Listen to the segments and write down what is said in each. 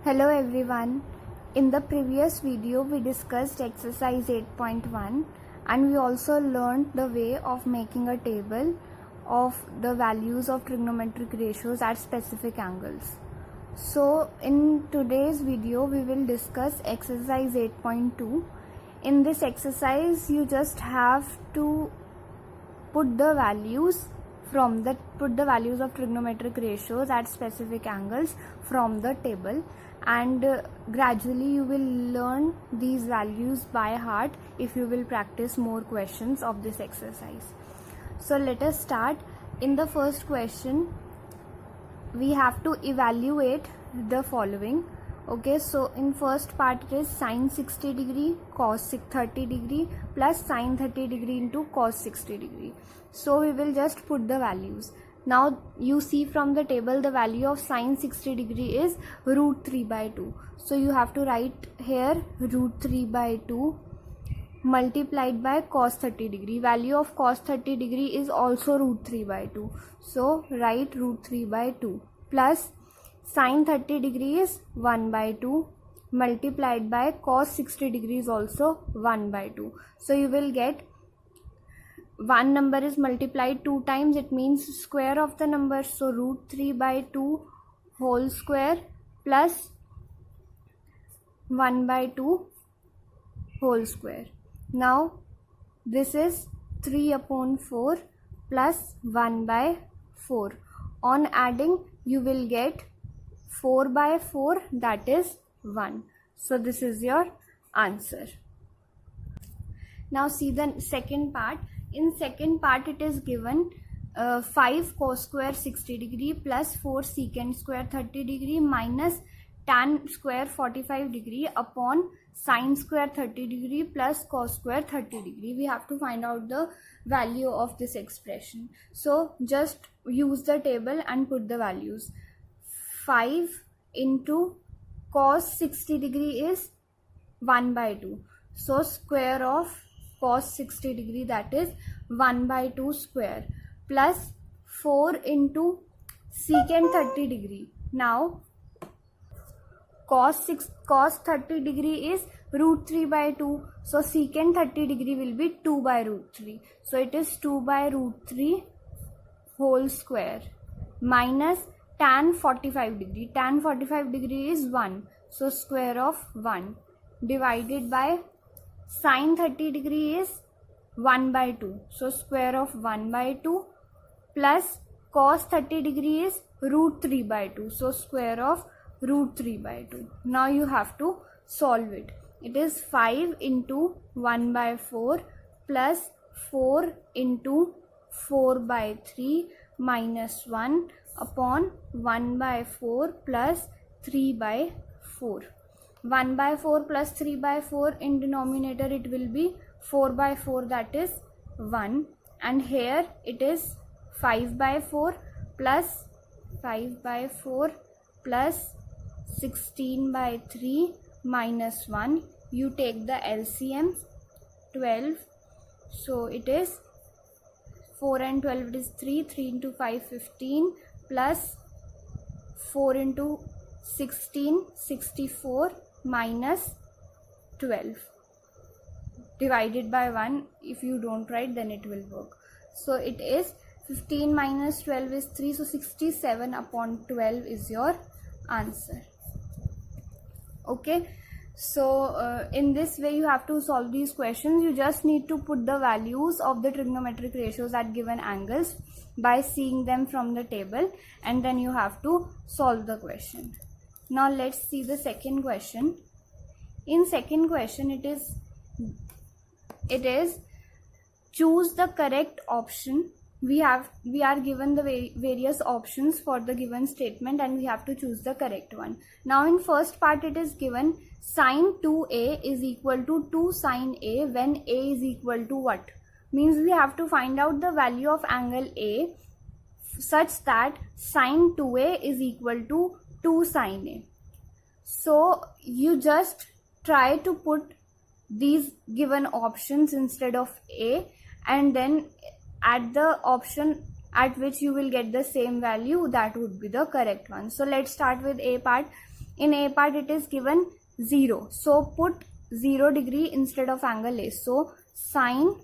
Hello everyone. In the previous video we discussed exercise 8.1 and we also learned the way of making a table of the values of trigonometric ratios at specific angles. So in today's video we will discuss exercise 8.2. In this exercise you just have to put the values of trigonometric ratios at specific angles from the table, and gradually you will learn these values by heart if you will practice more questions of this exercise. So let us start. In the first question we have to evaluate the following. Okay, so in first part it is sine 60 degree cos 30 degree plus sine 30 degree into cos 60 degree. So we will just put the values. Now you see from the table the value of sine 60 degree is root 3 by 2. So you have to write here root 3 by 2 multiplied by cos 30 degree. Value of cos 30 degree is also root 3 by 2. So write root 3 by 2 plus sine 30 degree is 1 by 2 multiplied by cos 60 degree is also 1 by 2. So you will get one number is multiplied two times, it means square of the number. So root 3 by 2 whole square plus 1 by 2 whole square. Now this is 3 upon 4 plus 1 by 4. On adding you will get 4 by 4, that is 1. So this is your answer. Now see the second part. In second part it is given 5 cos square 60 degree plus 4 secant square 30 degree minus tan square 45 degree upon sine square 30 degree plus cos square 30 degree. We have to find out the value of this expression. So just use the table and put the values. 5 into cos 60 degree is 1 by 2. So square of cos 60 degree, that is 1 by 2 square, plus 4 into secant 30 degree. Now cos 30 degree is root 3 by 2. So secant 30 degree will be 2 by root 3. So it is 2 by root 3 whole square minus tan 45 degree. Tan 45 degree is 1. So square of 1 divided by sine 30 degree is 1 by 2. So square of 1 by 2 plus cos 30 degree is root 3 by 2. So square of root 3 by 2. Now you have to solve it. It is 5 into 1 by 4 plus 4 into 4 by 3 minus 1 upon 1 by 4 plus 3 by 4. 1 by 4 plus 3 by 4 in denominator it will be 4 by 4, that is 1, and here it is 5 by 4 plus 5 by 4 plus 16 by 3 minus 1. You take the LCM 12. So it is 4 and 12, it is 3. 3 into 5 15 plus 4 into 16 64 minus 12 divided by 1. If you don't write then it will work. So it is 15 minus 12 is 3. So 67 upon 12 is your answer. Okay, so in this way you have to solve these questions. You just need to put the values of the trigonometric ratios at given angles by seeing them from the table, and then you have to solve the question. Now let's see the second question. In second question it is choose the correct option. We are given the various options for the given statement and we have to choose the correct one. Now in first part it is given sine 2a is equal to 2 sine a when a is equal to what? Means we have to find out the value of angle A such that sine 2a is equal to 2 sine a. So you just try to put these given options instead of A, and then at the option at which you will get the same value, that would be the correct one. So let's start with A part. In A part it is given 0. So put 0 degree instead of angle A. So sine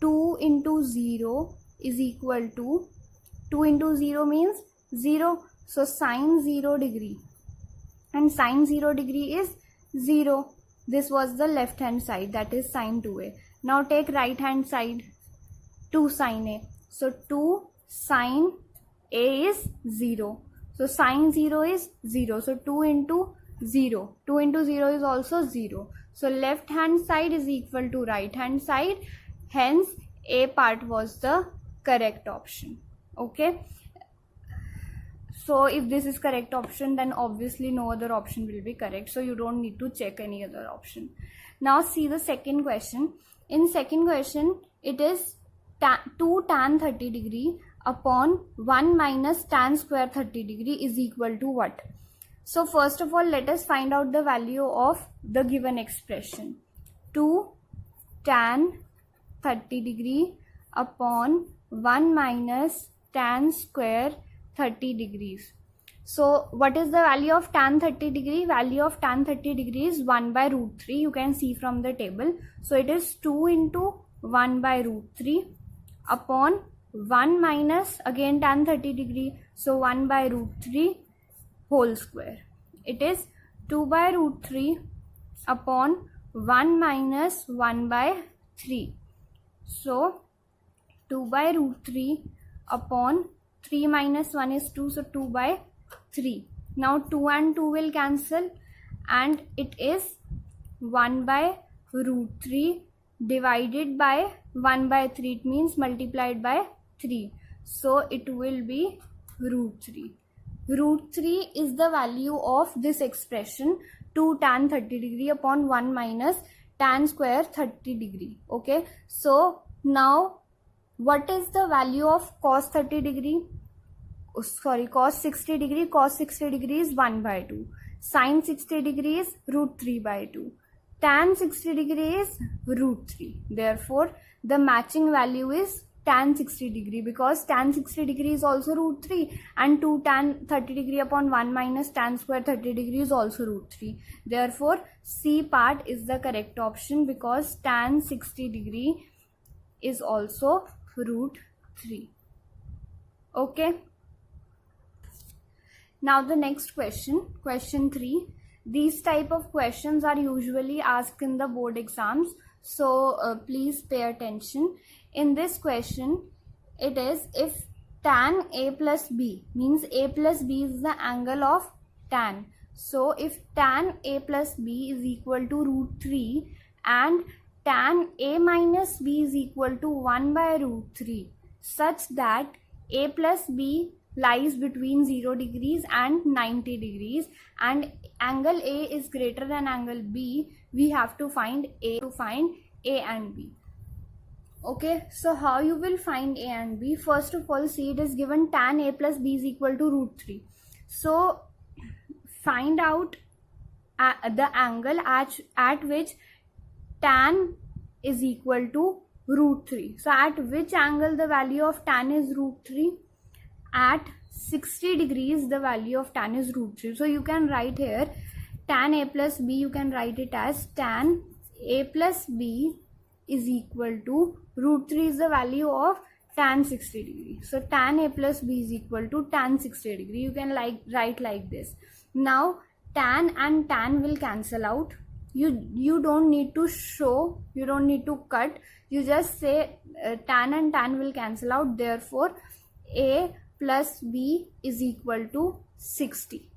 2 into 0 is equal to 2 into 0 means 0. So sine 0 degree, and sine 0 degree is 0. This was the left hand side, that is sine 2a. Now take right hand side, 2 sine a. So 2 sine a is 0. So sine 0 is 0. So 2 into 0. 2 into 0 is also 0. So left hand side is equal to right hand side. Hence A part was the correct option. Okay. So if this is correct option, then obviously no other option will be correct. So you don't need to check any other option. Now see the second question. In second question, it is 2 tan 30 degree upon 1 minus tan square 30 degree is equal to what? So first of all, let us find out the value of the given expression. 2 tan 30 degree upon 1 minus tan square 30 degrees. So what is the value of tan 30 degree? Value of tan 30 degree is 1 by root 3. You can see from the table. So it is 2 into 1 by root 3 upon 1 minus again tan 30 degree. So 1 by root 3 whole square. It is 2 by root 3 upon 1 minus 1 by 3. So 2 by root 3 upon 3 minus 1 is 2, so 2 by 3. Now 2 and 2 will cancel, and it is 1 by root 3 divided by 1 by 3. It means multiplied by 3. So it will be root 3. Root 3 is the value of this expression, 2 tan 30 degree upon 1 minus tan square 30 degree. Okay. So now what is the value of cos 30 degree? Sorry, cos 60 degree. Cos 60 degree is 1 by 2. Sin 60 degree is root 3 by 2. Tan 60 degree is root 3. Therefore, the matching value is tan 60 degree, because tan 60 degree is also root 3, and 2 tan 30 degree upon 1 minus tan square 30 degree is also root 3. Therefore, C part is the correct option, because tan 60 degree is also root 3. Okay. Now the next question, question 3. These type of questions are usually asked in the board exams. So please pay attention. In this question, it is if tan A plus B, means A plus B is the angle of tan. So if tan A plus B is equal to root 3 and tan A minus B is equal to 1 by root 3, such that A plus B lies between 0 degrees and 90 degrees and angle A is greater than angle B, we have to find A and B. Okay, so how you will find A and B? First of all, see, it is given tan A plus B is equal to root 3. So find out the angle at which tan is equal to root 3. So at which angle the value of tan is root 3? At 60 degrees the value of tan is root 3. So you can write here tan A plus B, you can write it as tan A plus B is equal to root 3 is the value of tan 60 degree. So tan A plus B is equal to tan 60 degree. You can write like this. Now tan and tan will cancel out. You don't need to show, you don't need to cut. You just say tan and tan will cancel out. Therefore, A plus B is equal to 60.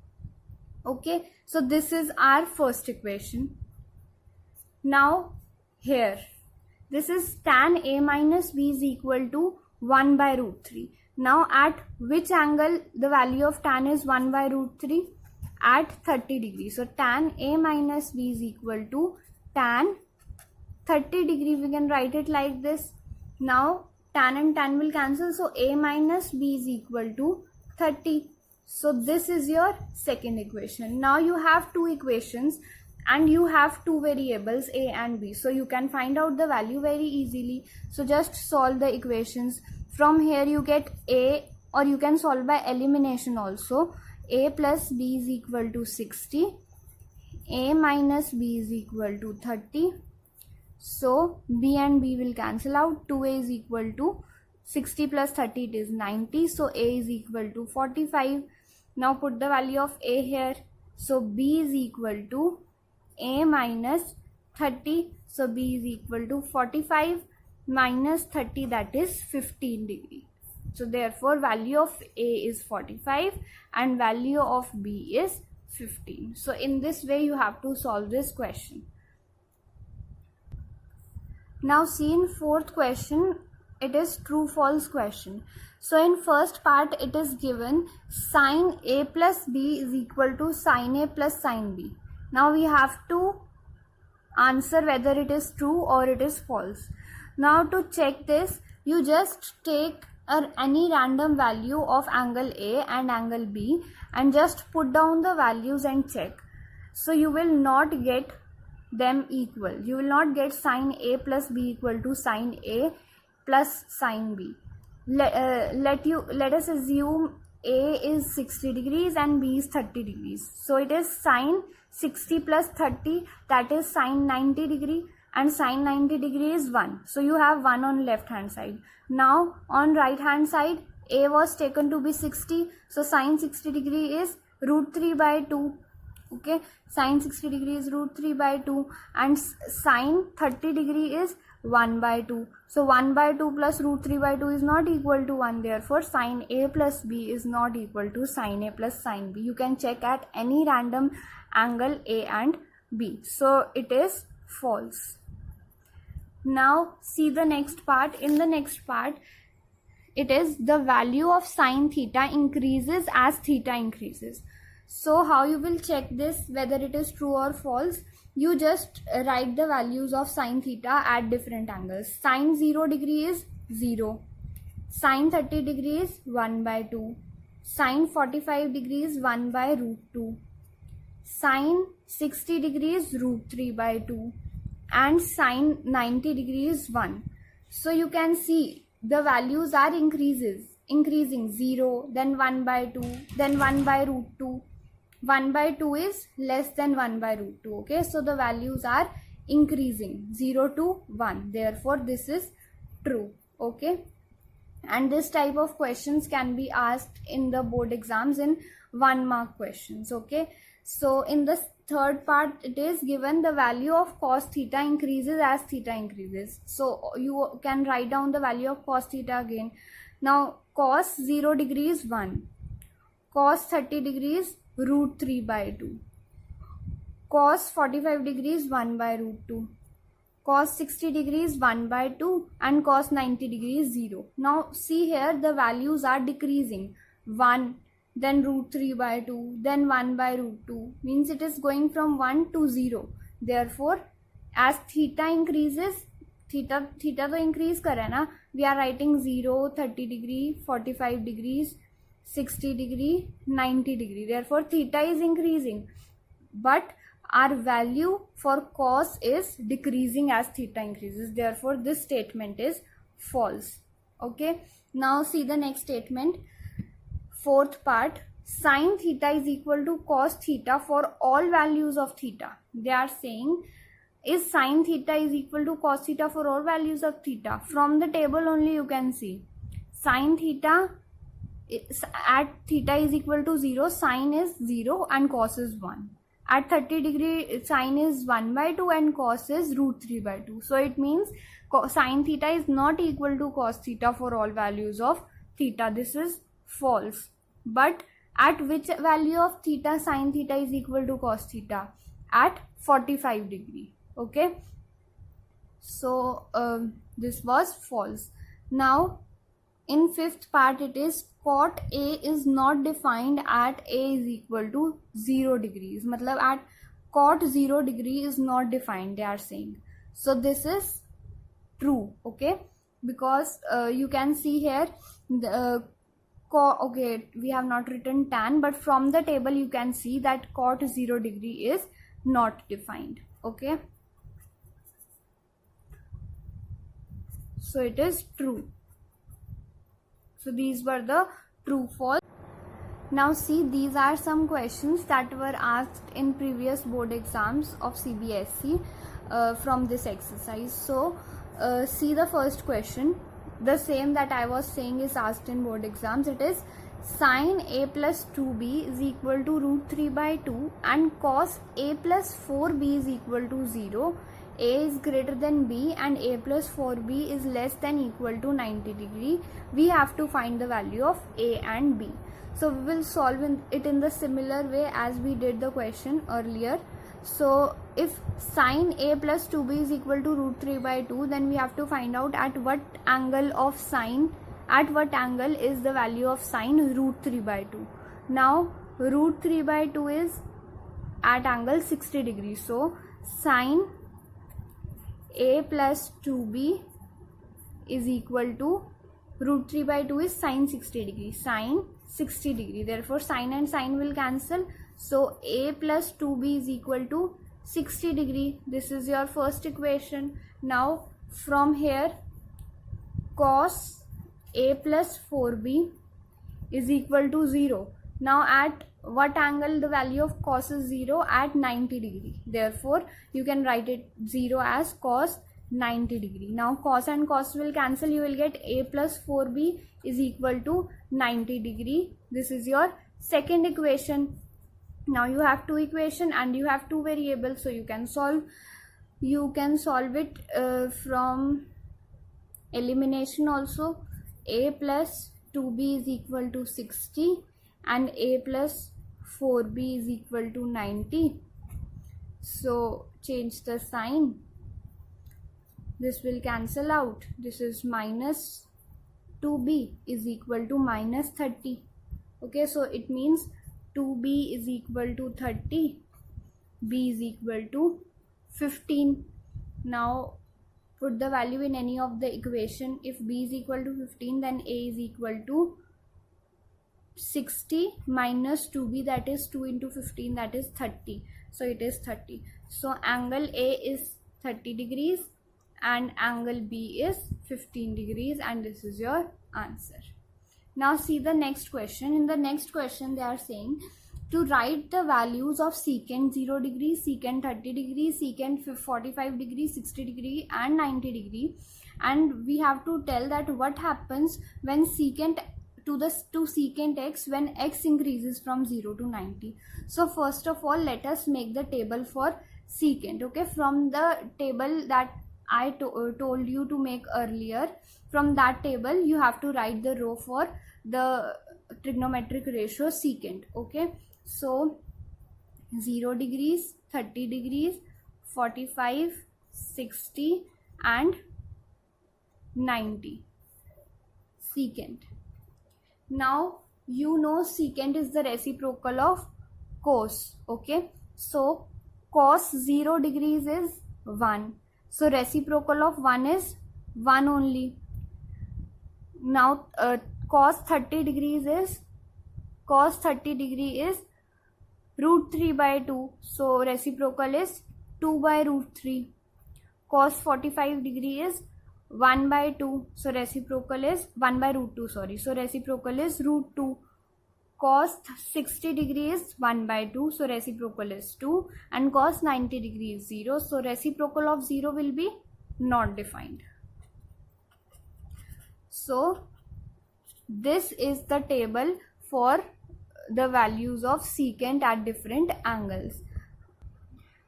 Okay, so this is our first equation. Now here, this is tan A minus B is equal to 1 by root 3. Now at which angle the value of tan is 1 by root 3? At 30 degrees. So tan A minus B is equal to tan 30 degree. We can write it like this. Now tan and tan will cancel. So A minus B is equal to 30. So this is your second equation. Now you have two equations and you have two variables A and B. So you can find out the value very easily. So just solve the equations. From here you get A, or you can solve by elimination also. a plus b is equal to 60, a minus b is equal to 30. So b and b will cancel out. 2a is equal to 60 plus 30, it is 90. So a is equal to 45. Now put the value of a here. So b is equal to a minus 30. So b is equal to 45 minus 30, that is 15 degree. So therefore value of a is 45 and value of b is 15. So in this way you have to solve this question. Now see in fourth question, it is true false question. So in first part it is given sine a plus b is equal to sine a plus sine b. Now we have to answer whether it is true or it is false. Now to check this, you just take any random value of angle A and angle B and just put down the values and check. So you will not get them equal. You will not get sine A plus B equal to sine A plus sine B. Let us assume A is 60 degrees and B is 30 degrees. So it is sine 60 plus 30, that is sine 90 degree, and sine 90 degree is 1. So you have 1 on left hand side. Now on right hand side, A was taken to be 60. So sine 60 degree is root 3 by 2. Okay, sine 60 degree is root 3 by 2 and sine 30 degree is 1 by 2. So 1 by 2 plus root 3 by 2 is not equal to 1. Therefore sine A plus B is not equal to sine A plus sine B. You can check at any random angle A and B. So it is false. Now see the next part. In the next part, it is the value of sine theta increases as theta increases. So how you will check this whether it is true or false? You just write the values of sine theta at different angles. Sine 0 degree is 0. Sine 30 degree is 1 by 2. Sine 45 degree is 1 by root 2. Sine 60 degree is root 3 by 2. And sine 90 degree is 1. So you can see the values are increasing 0, then 1 by 2, then 1 by root 2. 1 by 2 is less than 1 by root 2. Okay, so the values are increasing 0 to 1. Therefore this is true. Okay, and this type of questions can be asked in the board exams in 1 mark questions. Okay, so in the third part, it is given the value of cos theta increases as theta increases. So you can write down the value of cos theta again. Now cos 0 degree is 1. Cos 30 degrees root 3 by 2. Cos 45 degrees 1 by root 2. Cos 60 degrees 1 by 2 and cos 90 degrees 0. Now see here the values are decreasing. 1, then root 3 by 2, then 1 by root 2. Means it is going from 1 to 0. Therefore as theta increases, theta to increase kare na, we are writing 0, 30 degree, 45 degrees, 60 degree, 90 degree. Therefore theta is increasing, but our value for cos is decreasing as theta increases. Therefore this statement is false. Okay, now see the next statement. Fourth part, sine theta is equal to cos theta for all values of theta. They are saying, is sine theta is equal to cos theta for all values of theta? From the table only you can see. Sine theta, at theta is equal to 0, sine is 0 and cos is 1. At 30 degree, sine is 1 by 2 and cos is root 3 by 2. So it means sine theta is not equal to cos theta for all values of theta. This is false. But at which value of theta sine theta is equal to cos theta? At 45 degree. Okay, so this was false. Now in fifth part, it is cot A is not defined at A is equal to 0 degrees. Matlab at cot 0 degree is not defined, they are saying. So this is true. Okay, because you can see here the okay, we have not written tan, but from the table you can see that cot 0 degree is not defined. Okay, so it is true. So these were the true false. Now see, these are some questions that were asked in previous board exams of CBSE from this exercise. So see the first question, the same that I was saying is asked in board exams. It is sin a plus 2b is equal to root 3 by 2 and cos a plus 4b is equal to 0. A is greater than b and a plus 4b is less than equal to 90 degree. We have to find the value of a and b. So we will solve it in the similar way as we did the question earlier. So if sin a plus 2b is equal to root 3 by 2, then we have to find out at what angle is the value of sin root 3 by 2. Now root 3 by 2 is at angle 60 degrees. So sin a plus 2b is equal to root 3 by 2 is sin 60 degrees. Sin 60 degree. Therefore sin and sin will cancel. So a plus 2b is equal to 60 degree. This is your first equation. Now from here cos a plus 4b is equal to 0. Now at what angle the value of cos is 0? At 90 degree. Therefore you can write it 0 as cos 90 degree. Now cos and cos will cancel. You will get a plus 4b is equal to 90 degree. This is your second equation. Now you have two equation and you have two variables, so you can solve it from elimination also. A plus 2b is equal to 60 and a plus 4b is equal to 90. So change the sign. This will cancel out. This is minus 2b is equal to minus 30. Okay, so it means 2b is equal to 30, b is equal to 15. Now put the value in any of the equation. If b is equal to 15, then a is equal to 60 minus 2b, that is 2 into 15, that is 30. So it is 30. So angle A is 30 degrees and angle B is 15 degrees, and this is your answer. Now see the next question. In the next question they are saying to write the values of secant 0 degree, secant 30 degree, secant 45 degree, 60 degree and 90 degree, and we have to tell that what happens when secant to secant x when x increases from 0 to 90. So first of all, let us make the table for secant. Okay, from the table that I told you to make earlier, from that table you have to write the row for the trigonometric ratio secant. Okay, so 0 degrees, 30 degrees, 45, 60 and 90 secant. Now you know secant is the reciprocal of cos. Okay, so cos 0 degrees is 1. So reciprocal of 1 is 1 only. Now cos 30 degree is root 3 by 2. So reciprocal is 2 by root 3. Cos 45 degree is 1 by 2. So reciprocal is 1 by root 2. Sorry. So reciprocal is root 2. Cos 60 degree is 1 by 2. So reciprocal is 2. And cos 90 degree is 0. So reciprocal of 0 will be not defined. So this is the table for the values of secant at different angles.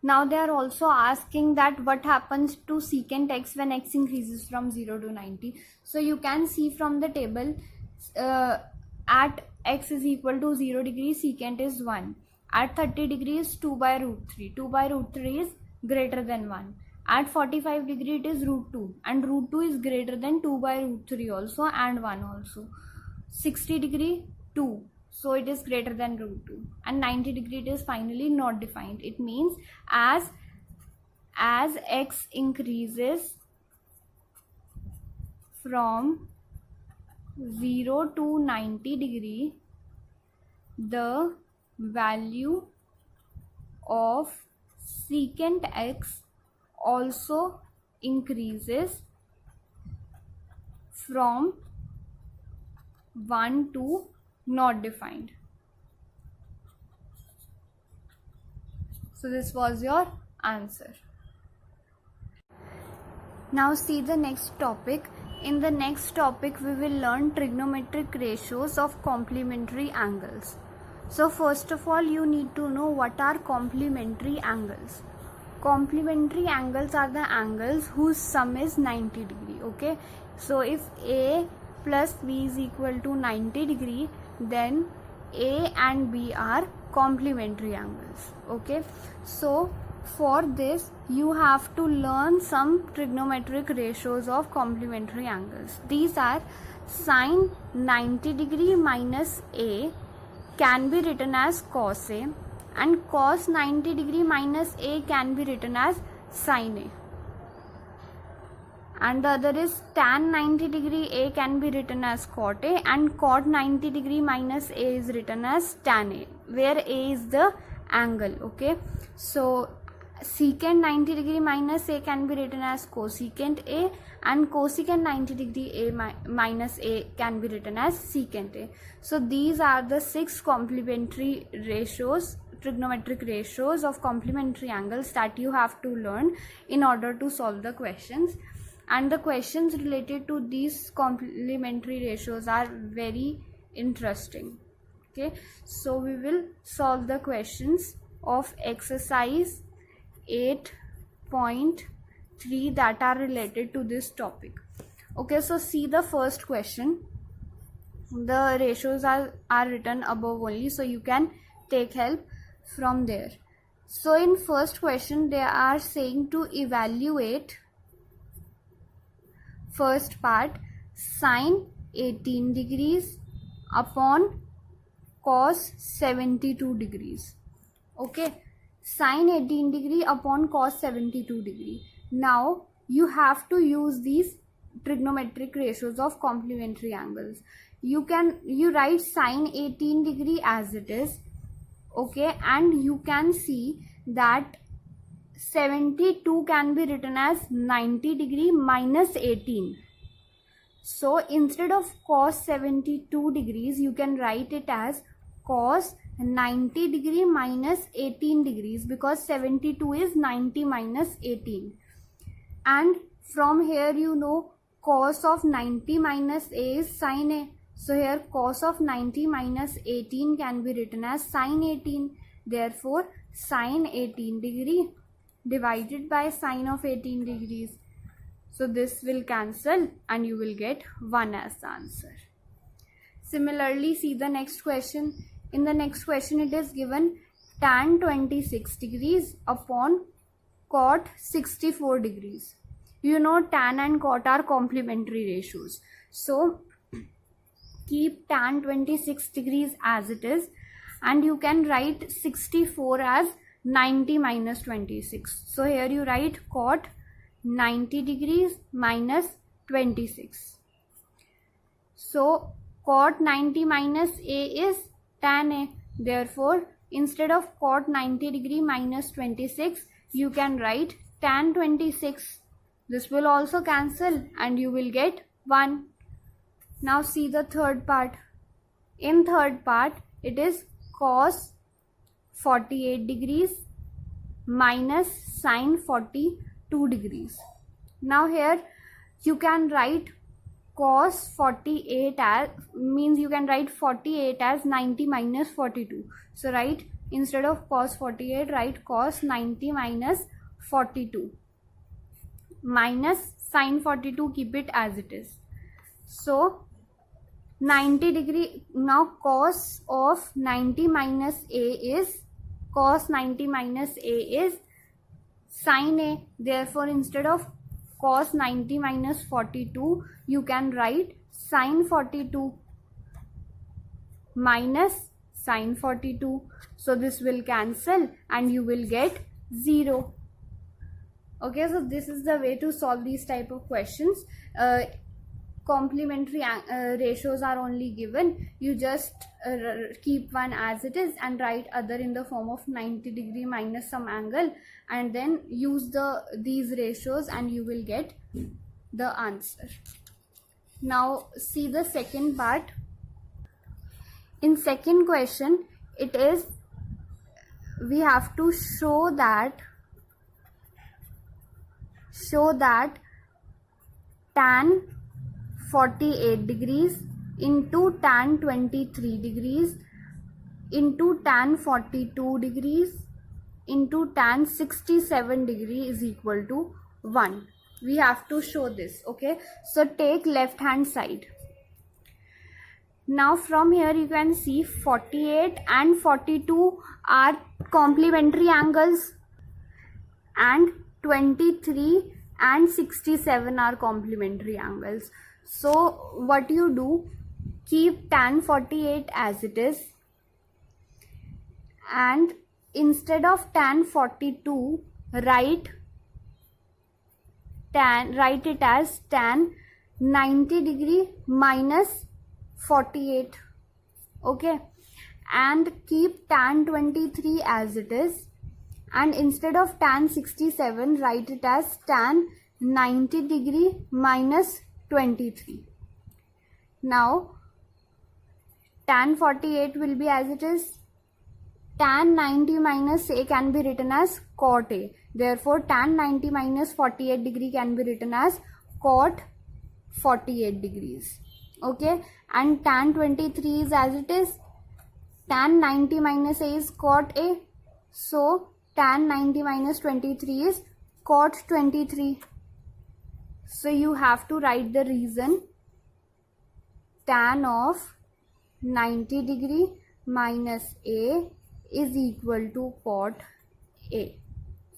Now they are also asking that what happens to secant x when x increases from 0 to 90. So you can see from the table at x is equal to 0 degree secant is 1. At 30 degrees 2 by root 3. 2 by root 3 is greater than 1. At 45 degree it is root 2 and root 2 is greater than 2 by root 3 also and 1 also. 60 degree 2. So it is greater than root 2, and 90 degree it is finally not defined. It means as x increases from 0 to 90 degree, the value of secant x also increases from 1 to not defined. So this was your answer. Now see the next topic. In the next topic we will learn trigonometric ratios of complementary angles. So first of all you need to know what are complementary angles. Complementary angles are the angles whose sum is 90 degree. Okay, so if A plus B is equal to 90 degree, then A and B are complementary angles. Okay, so for this you have to learn some trigonometric ratios of complementary angles. These are sine 90 degree minus A can be written as cos A, and cos 90 degree minus A can be written as sin A. And the other is tan 90 degree A can be written as cot A, and cot 90 degree minus A is written as tan A, where A is the angle. Okay, so secant 90 degree minus A can be written as cosecant A, and cosecant 90 degree A minus A can be written as secant A. So these are the 6 complementary ratios, trigonometric ratios of complementary angles that you have to learn in order to solve the questions. And the questions related to these complementary ratios are very interesting. Okay, so we will solve the questions of exercise 8.3 that are related to this topic. Okay, so see the first question. The ratios are written above only, so you can take help from there. So in first question they are saying to evaluate first part sine 18 degrees upon cos 72 degrees. Okay, sine 18 degree upon cos 72 degree. Now you have to use these trigonometric ratios of complementary angles. You write sine 18 degree as it is. Okay, and you can see that 72 can be written as 90 degree minus 18. So instead of cos 72 degrees you can write it as cos 90 degree minus 18 degrees, because 72 is 90 minus 18. And from here you know cos of 90 minus A is sin A. So here cos of 90 minus 18 can be written as sin 18. Therefore sin 18 degree divided by sine of 18 degrees. So this will cancel and you will get 1 as the answer. Similarly, see the next question. In the next question it is given tan 26 degrees upon cot 64 degrees. You know tan and cot are complementary ratios. So keep tan 26 degrees as it is, and you can write 64 as 90 minus 26. So here you write cot 90 degrees minus 26. So cot 90 minus A is tan A. Therefore instead of cot 90 degree minus 26 you can write tan 26. This will also cancel and you will get 1. Now see the third part. In third part it is cos 48 degrees minus sin 42 degrees. Now here you can write cos 48 as, means you can write 48 as 90 minus 42. So write, instead of cos 48 write cos 90 minus 42 minus sin 42, keep it as it is. So 90 degree, now cos of 90 minus A is, cos 90 minus A is sin A. Therefore instead of cos 90 minus 42 you can write sin 42 minus sin 42. So this will cancel and you will get 0. Okay, so this is the way to solve these type of questions. Complementary ratios are only given, you just keep one as it is and write other in the form of 90 degree minus some angle, and then use these ratios and you will get the answer. Now see the second part. In second question it is we have to show that tan 48 degrees into tan 23 degrees into tan 42 degrees into tan 67 degree is equal to 1. We have to show this. Okay, so take left hand side. Now from here you can see 48 and 42 are complementary angles, and 23 and 67 are complementary angles. So what you do, keep tan 48 as it is, and instead of tan 42 write it as tan 90 degree minus 48. Okay, and keep tan 23 as it is, and instead of tan 67 write it as tan 90 degree minus 23. Now tan 48 will be as it is. Tan 90 minus a can be written as cot a. Therefore tan 90 minus 48 degree can be written as cot 48 degrees. Okay, and tan 23 is as it is. Tan 90 minus a is cot a, so tan 90 minus 23 is cot 23. So you have to write the reason. Tan of 90 degree minus a is equal to cot a.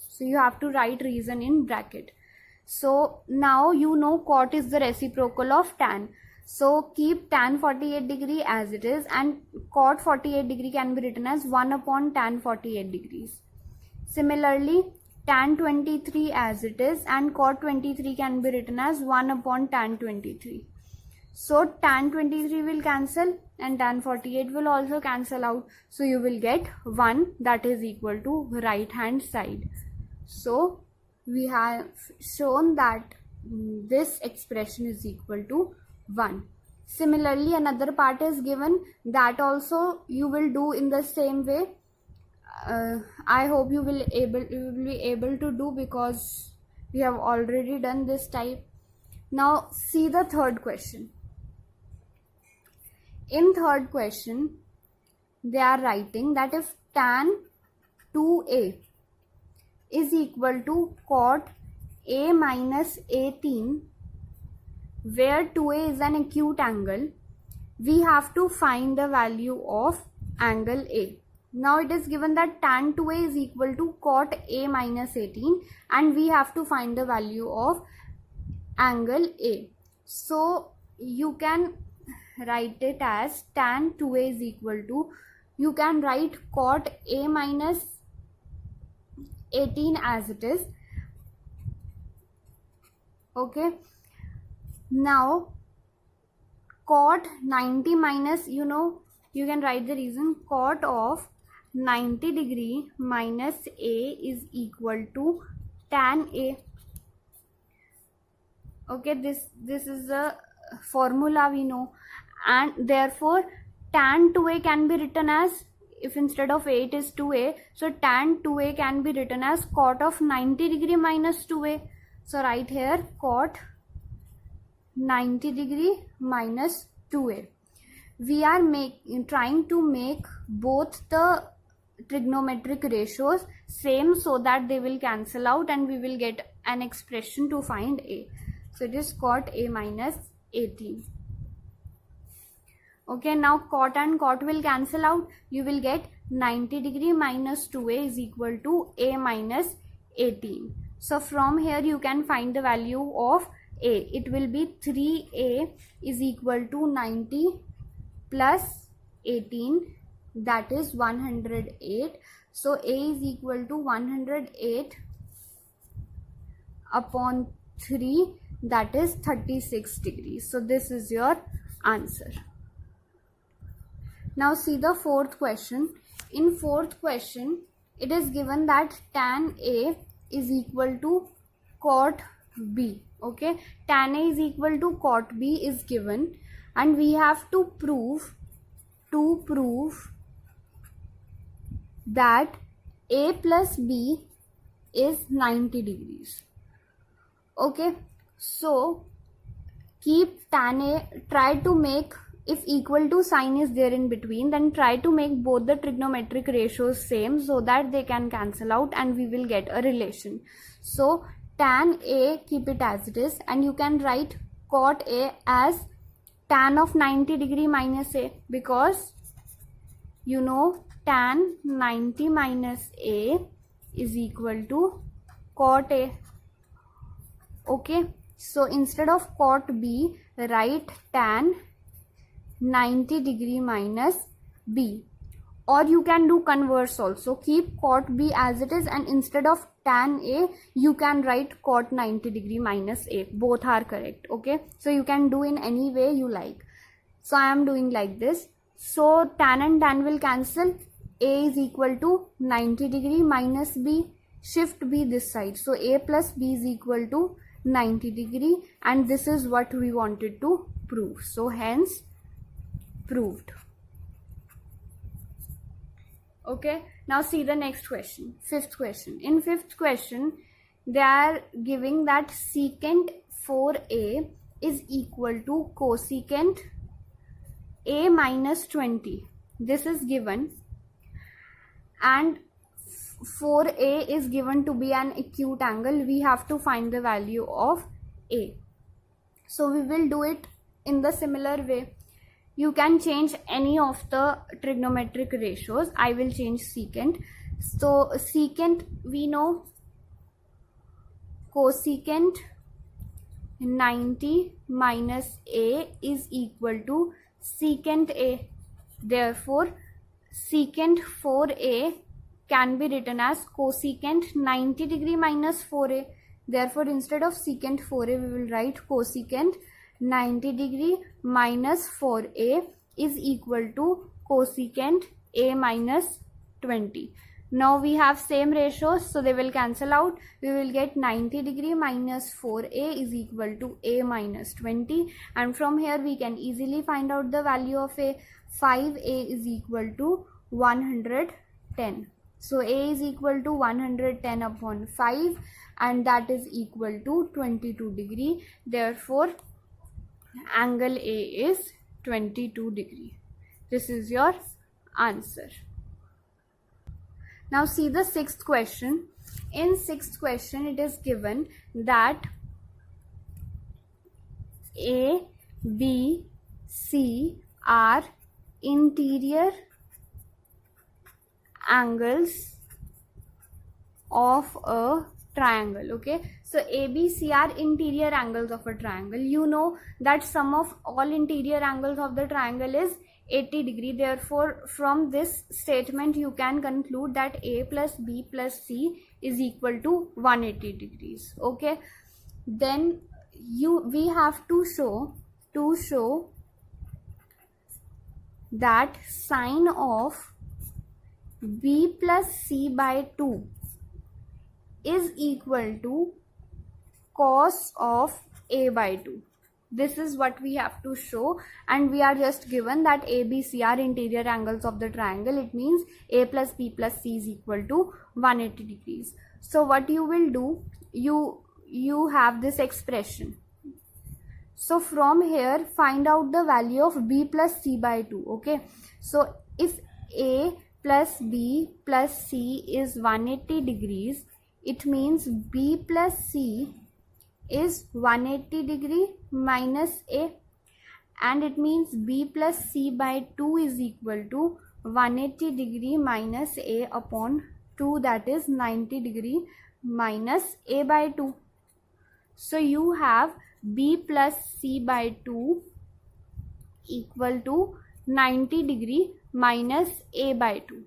So you have to write reason in bracket. So now you know cot is the reciprocal of tan. So keep tan 48 degree as it is, and cot 48 degree can be written as 1 upon tan 48 degrees. Similarly, tan 23 as it is, and cot 23 can be written as 1 upon tan 23. So tan 23 will cancel and tan 48 will also cancel out. So you will get 1, that is equal to right hand side. So we have shown that this expression is equal to 1. Similarly, another part is given, that also you will do in the same way. I hope you will be able to do, because we have already done this type. Now see the third question. In third question, they are writing that if tan 2a is equal to cot a minus 18, where 2a is an acute angle, we have to find the value of angle A. Now it is given that tan 2a is equal to cot a minus 18, and we have to find the value of angle A. So you can write it as tan 2a is equal to, you can write cot a minus 18 as it is. Okay, now cot 90 minus, you can write the reason, cot of 90 degree minus a is equal to tan a. Okay, this is the formula we know, and therefore tan 2a can be written as, if instead of a it is 2a, so tan 2a can be written as cot of 90 degree minus 2a. So write here cot 90 degree minus 2a. We are trying to make both the trigonometric ratios same so that they will cancel out and we will get an expression to find a. So it is cot a minus 18. Okay, now cot and cot will cancel out. You will get 90 degree minus 2a is equal to a minus 18. So from here you can find the value of a. It will be 3a is equal to 90 plus 18, that is 108. So a is equal to 108 upon 3, that is 36 degrees. So this is your answer. Now see the fourth question. In fourth question, it is given that tan A is equal to cot B. Okay, tan A is equal to cot B is given, and we have to prove that A plus B is 90 degrees. Okay, so keep tan A, try to make, if equal to sign is there in between, then try to make both the trigonometric ratios same so that they can cancel out and we will get a relation. So tan A, keep it as it is, and you can write cot A as tan of 90 degree minus A, because you know tan 90 minus A is equal to cot A. Okay, so instead of cot B, write tan 90 degree minus B, or you can do converse also. Keep cot B as it is, and instead of tan A you can write cot 90 degree minus A. Both are correct. Okay, so you can do in any way you like. So I am doing like this. So tan and tan will cancel. A is equal to 90 degree minus B. Shift B this side. So A plus B is equal to 90 degree, and this is what we wanted to prove. So hence proved. Okay, now see the next question, fifth question. In fifth question, they are giving that secant 4a is equal to cosecant a minus 20. This is given, and 4a is given to be an acute angle. We have to find the value of a. So we will do it in the similar way. You can change any of the trigonometric ratios. I will change secant. So secant, we know cosecant 90 minus a is equal to secant a. Therefore secant 4a can be written as cosecant 90 degree minus 4a. Therefore instead of secant 4a we will write cosecant 90 degree minus 4a is equal to cosecant a minus 20. Now we have same ratios, so they will cancel out. We will get 90 degree minus 4a is equal to a minus 20, and from here we can easily find out the value of a. 5a is equal to 110. So a is equal to 110 upon 5, and that is equal to 22 degree. Therefore angle A is 22 degree. This is your answer. Now see the sixth question. In sixth question it is given that A, B, C are interior angles of a triangle. Okay, so ABC are interior angles of a triangle. You know that sum of all interior angles of the triangle is 80 degree. Therefore from this statement you can conclude that A plus B plus C is equal to 180 degrees. Okay, then we have to show that sine of B plus C by 2 is equal to cos of A by 2. This is what we have to show, and we are just given that A, B, C are interior angles of the triangle. It means A plus B plus C is equal to 180 degrees. So what you will do, you have this expression. So from here find out the value of B plus C by 2. Okay, so if A plus B plus C is 180 degrees, it means B plus C is 180 degree minus A, and it means B plus C by 2 is equal to 180 degree minus A upon 2, that is 90 degree minus A by 2. So you have B plus C by 2 equal to 90 degree minus A by 2.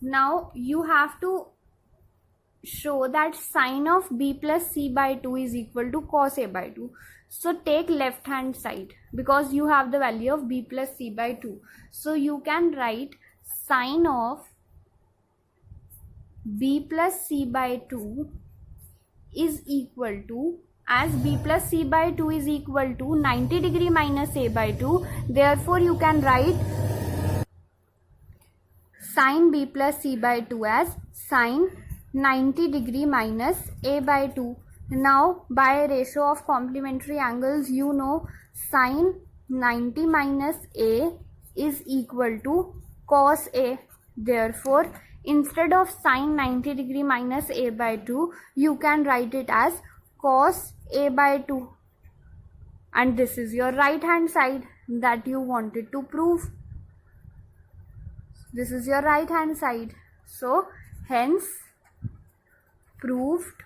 Now you have to show that sine of B plus C by 2 is equal to cos A by 2. So take left hand side because you have the value of B plus C by 2. So you can write sine of B plus C by 2 is equal to, as B plus C by 2 is equal to 90 degree minus A by 2, therefore you can write sin b plus c by 2 as sin 90 degree minus a by 2. Now by ratio of complementary angles, you know sin 90 minus a is equal to cos a. Therefore, instead of sin 90 degree minus a by 2, you can write it as cos a by 2. And this is your right hand side that you wanted to prove. This is your right hand side. So, hence proved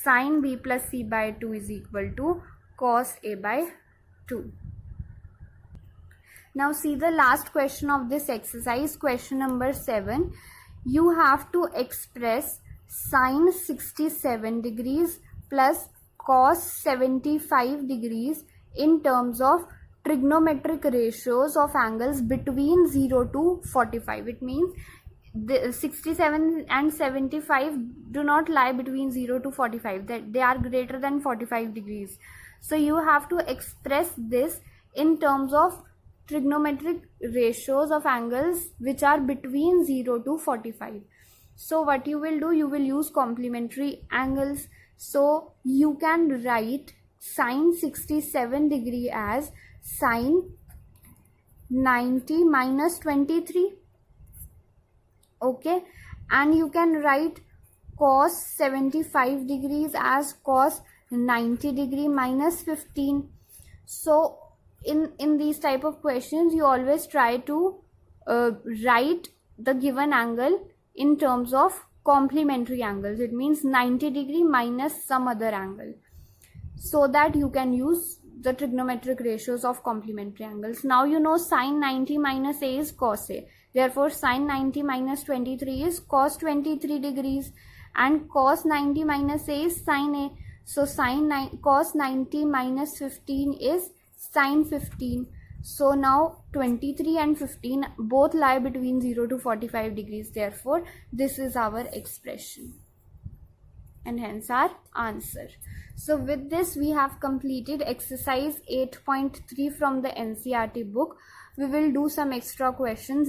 sin b plus c by 2 is equal to cos a by 2. Now see the last question of this exercise, question number 7. You have to express sin 67 degrees plus cos 75 degrees in terms of trigonometric ratios of angles between 0 to 45. It means the 67 and 75 do not lie between 0 to 45, that they are greater than 45 degrees. So you have to express this in terms of trigonometric ratios of angles which are between 0 to 45. So what you will do, you will use complementary angles. So you can write sin 67 degree as sin 90 minus 23. Okay, and you can write cos 75 degrees as cos 90 degree minus 15. So in these type of questions, you always try to write the given angle in terms of complementary angles. It means 90 degree minus some other angle, so that you can use the trigonometric ratios of complementary angles. Now you know sin 90 minus a is cos a. Therefore, sin 90 minus 23 is cos 23 degrees, and cos 90 minus a is sin a. So cos 90 minus 15 is sin 15. So now 23 and 15 both lie between 0 to 45 degrees. Therefore, this is our expression and hence our answer. So with this, we have completed exercise 8.3 from the NCERT book. We will do some extra questions in